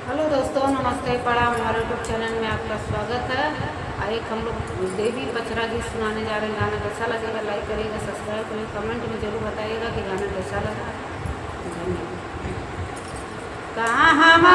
Hello दोस्तों, नमस्ते। प्रणाम। हमारे यूट्यूब चैनल में आपका स्वागत है। एक हम लोग देवी पचरा गीत सुनाने जा रहे हैं। गाना कैसा लगेगा लाइक करिएगा, सब्सक्राइब करिएगा, कमेंट में जरूर बताइएगा कि गाना कैसा लगा। धन्यवाद। कहाँ हम